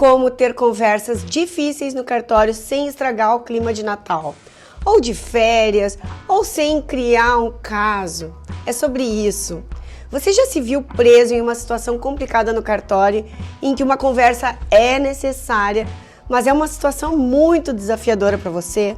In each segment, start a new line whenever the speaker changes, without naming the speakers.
como ter conversas difíceis no cartório sem estragar o clima de Natal, ou de férias, ou sem criar um caso. É sobre isso. Você já se viu preso em uma situação complicada no cartório em que uma conversa é necessária, mas é uma situação muito desafiadora para você?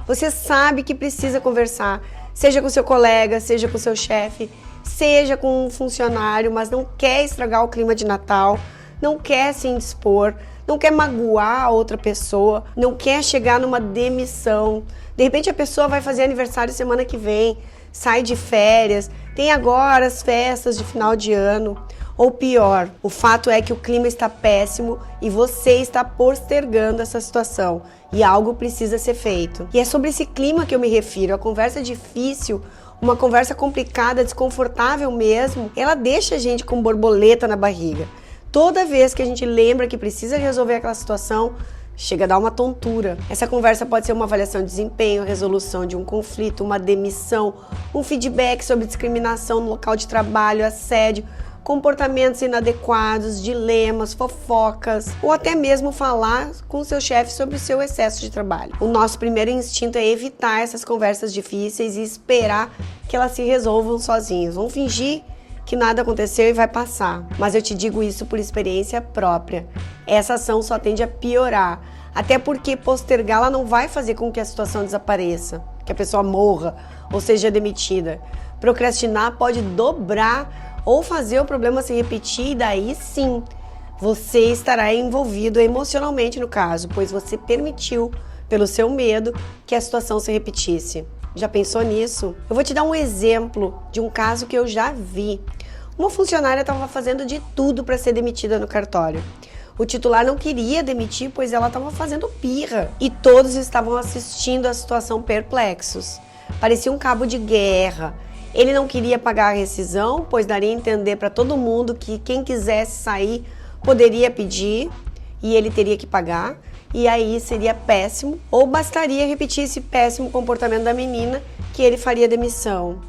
Você sabe que precisa conversar, seja com seu colega, seja com seu chefe, seja com um funcionário, mas não quer estragar o clima de Natal, não quer se indispor, não quer magoar a outra pessoa, não quer chegar numa demissão. De repente a pessoa vai fazer aniversário semana que vem, sai de férias, tem agora as festas de final de ano. Ou pior, o fato é que o clima está péssimo e você está postergando essa situação e algo precisa ser feito. E é sobre esse clima que eu me refiro. A conversa difícil, uma conversa complicada, desconfortável mesmo, ela deixa a gente com borboleta na barriga. Toda vez que a gente lembra que precisa resolver aquela situação, chega a dar uma tontura. Essa conversa pode ser uma avaliação de desempenho, resolução de um conflito, uma demissão, um feedback sobre discriminação no local de trabalho, assédio, comportamentos inadequados, dilemas, fofocas, ou até mesmo falar com o seu chefe sobre o seu excesso de trabalho. O nosso primeiro instinto é evitar essas conversas difíceis e esperar que elas se resolvam sozinhas. Vamos fingir que nada aconteceu e vai passar. Mas eu te digo isso por experiência própria. Essa ação só tende a piorar, até porque postergá-la não vai fazer com que a situação desapareça, que a pessoa morra ou seja demitida. Procrastinar pode dobrar ou fazer o problema se repetir e daí sim, você estará envolvido emocionalmente no caso, pois você permitiu, pelo seu medo, que a situação se repetisse. Já pensou nisso? Eu vou te dar um exemplo de um caso que eu já vi. Uma funcionária estava fazendo de tudo para ser demitida no cartório. O titular não queria demitir, pois ela estava fazendo birra. E todos estavam assistindo a situação perplexos. Parecia um cabo de guerra. Ele não queria pagar a rescisão, pois daria a entender para todo mundo que quem quisesse sair poderia pedir e ele teria que pagar. E aí seria péssimo, ou bastaria repetir esse péssimo comportamento da menina que ele faria demissão.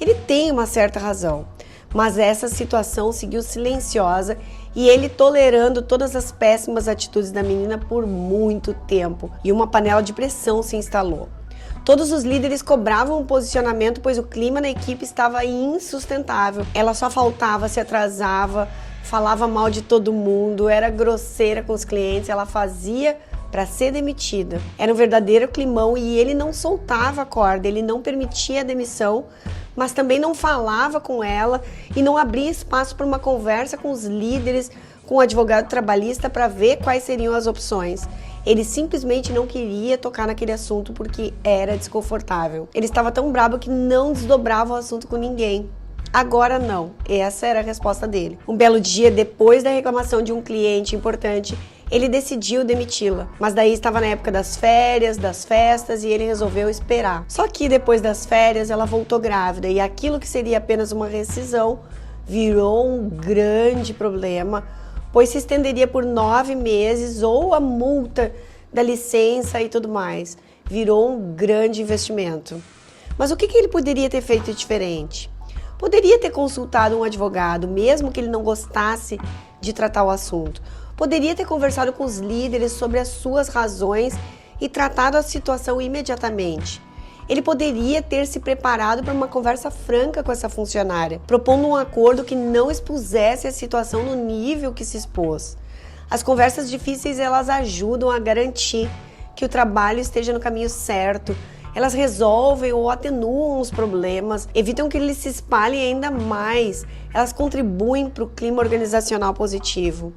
Ele tem uma certa razão, mas essa situação seguiu silenciosa e ele tolerando todas as péssimas atitudes da menina por muito tempo e uma panela de pressão se instalou. Todos os líderes cobravam um posicionamento, pois o clima na equipe estava insustentável. Ela só faltava, se atrasava, falava mal de todo mundo, era grosseira com os clientes, ela fazia para ser demitida. Era um verdadeiro climão e ele não soltava a corda, ele não permitia a demissão, mas também não falava com ela e não abria espaço para uma conversa com os líderes, com o advogado trabalhista para ver quais seriam as opções. Ele simplesmente não queria tocar naquele assunto porque era desconfortável. Ele estava tão brabo que não desdobrava o assunto com ninguém. Agora não, essa era a resposta dele. Um belo dia, depois da reclamação de um cliente importante, ele decidiu demiti-la. Mas daí estava na época das férias, das festas e ele resolveu esperar. Só que depois das férias ela voltou grávida e aquilo que seria apenas uma rescisão virou um grande problema, pois se estenderia por 9 meses ou a multa da licença e tudo mais. Virou um grande investimento. Mas o que ele poderia ter feito diferente? Poderia ter consultado um advogado, mesmo que ele não gostasse de tratar o assunto. Poderia ter conversado com os líderes sobre as suas razões e tratado a situação imediatamente. Ele poderia ter se preparado para uma conversa franca com essa funcionária, propondo um acordo que não expusesse a situação no nível que se expôs. As conversas difíceis, elas ajudam a garantir que o trabalho esteja no caminho certo. Elas resolvem ou atenuam os problemas, evitam que eles se espalhem ainda mais. Elas contribuem para o clima organizacional positivo.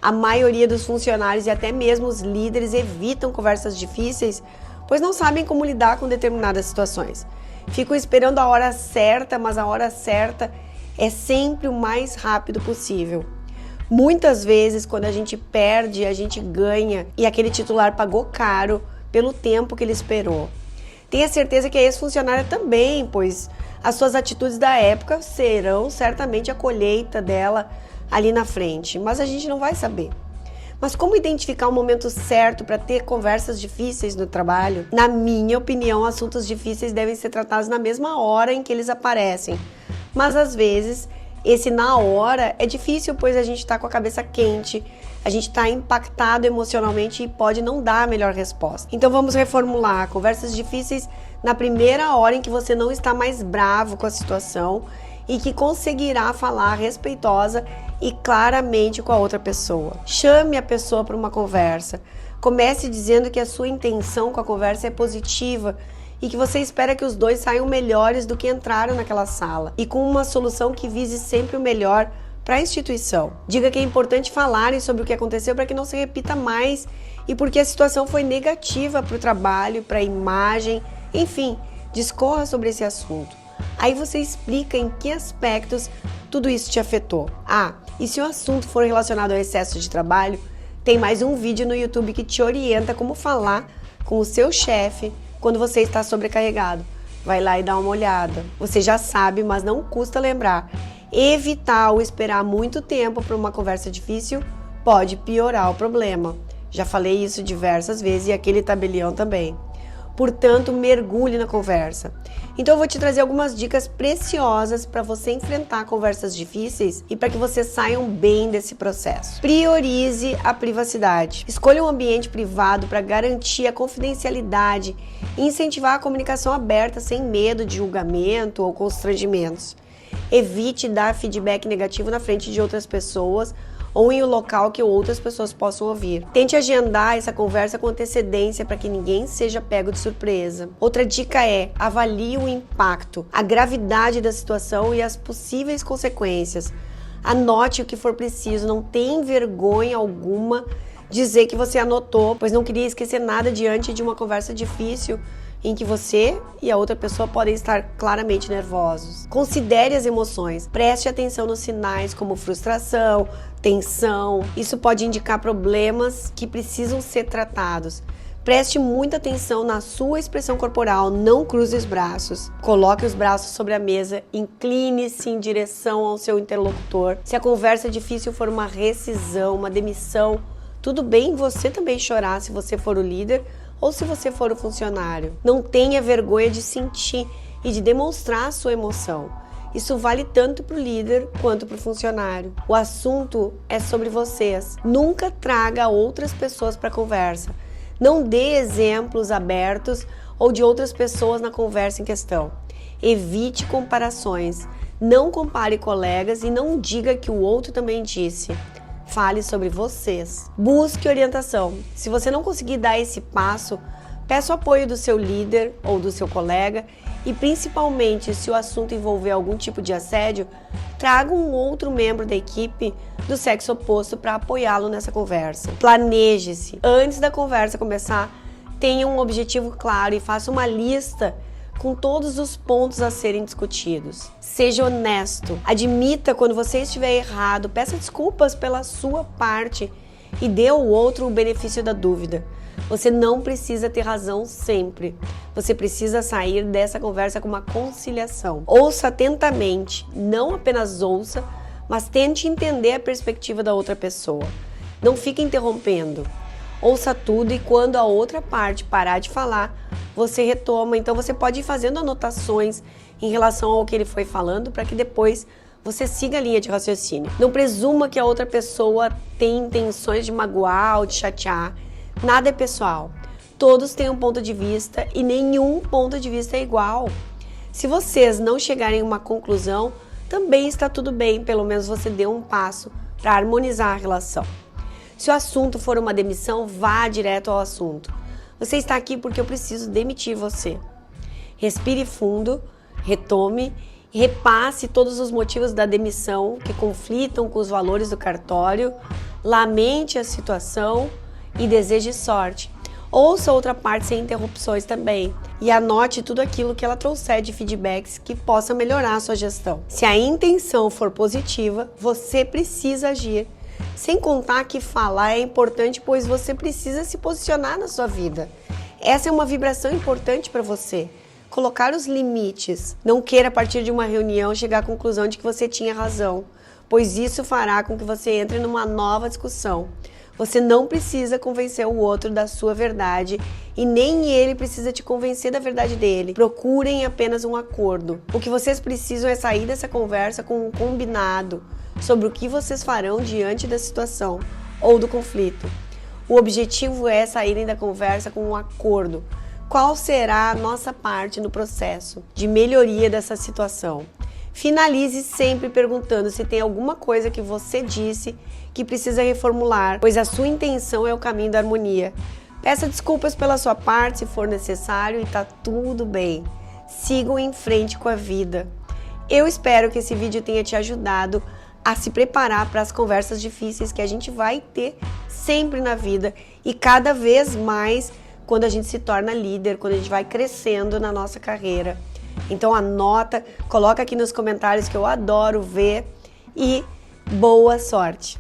A maioria dos funcionários e até mesmo os líderes evitam conversas difíceis, pois não sabem como lidar com determinadas situações. Ficam esperando a hora certa, mas a hora certa é sempre o mais rápido possível. Muitas vezes, quando a gente perde, a gente ganha e aquele titular pagou caro pelo tempo que ele esperou. Tenha certeza que a ex-funcionária também, pois as suas atitudes da época serão certamente a colheita dela ali na frente, mas a gente não vai saber. Mas como identificar o momento certo para ter conversas difíceis no trabalho? Na minha opinião, assuntos difíceis devem ser tratados na mesma hora em que eles aparecem. Mas às vezes, esse na hora é difícil, pois a gente está com a cabeça quente, a gente está impactado emocionalmente e pode não dar a melhor resposta. Então vamos reformular. Conversas difíceis na primeira hora em que você não está mais bravo com a situação e que conseguirá falar respeitosa e claramente com a outra pessoa. Chame a pessoa para uma conversa. Comece dizendo que a sua intenção com a conversa é positiva e que você espera que os dois saiam melhores do que entraram naquela sala e com uma solução que vise sempre o melhor para a instituição. Diga que é importante falarem sobre o que aconteceu para que não se repita mais e porque a situação foi negativa para o trabalho, para a imagem, enfim, discorra sobre esse assunto. Aí você explica em que aspectos tudo isso te afetou. E se o assunto for relacionado ao excesso de trabalho, tem mais um vídeo no YouTube que te orienta como falar com o seu chefe quando você está sobrecarregado. Vai lá e dá uma olhada. Você já sabe, mas não custa lembrar. Evitar ou esperar muito tempo para uma conversa difícil pode piorar o problema. Já falei isso diversas vezes e aquele tabelião também. Portanto, mergulhe na conversa. Então eu vou te trazer algumas dicas preciosas para você enfrentar conversas difíceis e para que você saia bem desse processo. Priorize a privacidade. Escolha um ambiente privado para garantir a confidencialidade e incentivar a comunicação aberta sem medo de julgamento ou constrangimentos. Evite dar feedback negativo na frente de outras pessoas ou em um local que outras pessoas possam ouvir. Tente agendar essa conversa com antecedência para que ninguém seja pego de surpresa. Outra dica é: avalie o impacto, a gravidade da situação e as possíveis consequências. Anote o que for preciso, não tem vergonha alguma dizer que você anotou, pois não queria esquecer nada diante de uma conversa difícil em que você e a outra pessoa podem estar claramente nervosos. Considere as emoções, preste atenção nos sinais como frustração, tensão. Isso pode indicar problemas que precisam ser tratados. Preste muita atenção na sua expressão corporal, não cruze os braços. Coloque os braços sobre a mesa, incline-se em direção ao seu interlocutor. Se a conversa difícil for uma rescisão, uma demissão, tudo bem você também chorar se você for o líder ou se você for o funcionário. Não tenha vergonha de sentir e de demonstrar a sua emoção. Isso vale tanto para o líder quanto para o funcionário. O assunto é sobre vocês. Nunca traga outras pessoas para a conversa. Não dê exemplos abertos ou de outras pessoas na conversa em questão. Evite comparações. Não compare colegas e não diga que o outro também disse. Fale sobre vocês. Busque orientação. Se você não conseguir dar esse passo, peça o apoio do seu líder ou do seu colega e, principalmente, se o assunto envolver algum tipo de assédio, traga um outro membro da equipe do sexo oposto para apoiá-lo nessa conversa. Planeje-se. Antes da conversa começar, tenha um objetivo claro e faça uma lista com todos os pontos a serem discutidos. Seja honesto, admita quando você estiver errado, peça desculpas pela sua parte e dê ao outro o benefício da dúvida. Você não precisa ter razão sempre. Você precisa sair dessa conversa com uma conciliação. Ouça atentamente, não apenas ouça, mas tente entender a perspectiva da outra pessoa. Não fique interrompendo. Ouça tudo e quando a outra parte parar de falar, você retoma. Então você pode ir fazendo anotações em relação ao que ele foi falando para que depois você siga a linha de raciocínio. Não presuma que a outra pessoa tem intenções de magoar ou de chatear. Nada é pessoal. Todos têm um ponto de vista e nenhum ponto de vista é igual. Se vocês não chegarem a uma conclusão, também está tudo bem, pelo menos você deu um passo para harmonizar a relação. Se o assunto for uma demissão, vá direto ao assunto. Você está aqui porque eu preciso demitir você. Respire fundo, retome e repasse todos os motivos da demissão que conflitam com os valores do cartório, lamente a situação e deseje sorte. Ouça outra parte sem interrupções também e anote tudo aquilo que ela trouxer de feedbacks que possa melhorar a sua gestão. Se a intenção for positiva, você precisa agir. Sem contar que falar é importante, pois você precisa se posicionar na sua vida. Essa é uma vibração importante para você. Colocar os limites. Não queira, a partir de uma reunião, chegar à conclusão de que você tinha razão, pois isso fará com que você entre numa nova discussão. Você não precisa convencer o outro da sua verdade e nem ele precisa te convencer da verdade dele. Procurem apenas um acordo. O que vocês precisam é sair dessa conversa com um combinado sobre o que vocês farão diante da situação ou do conflito. O objetivo é saírem da conversa com um acordo. Qual será a nossa parte no processo de melhoria dessa situação? Finalize sempre perguntando se tem alguma coisa que você disse que precisa reformular, pois a sua intenção é o caminho da harmonia. Peça desculpas pela sua parte se for necessário e tá tudo bem. Sigam em frente com a vida. Eu espero que esse vídeo tenha te ajudado a se preparar para as conversas difíceis que a gente vai ter sempre na vida e cada vez mais quando a gente se torna líder, quando a gente vai crescendo na nossa carreira. Então anota, coloca aqui nos comentários que eu adoro ver e boa sorte!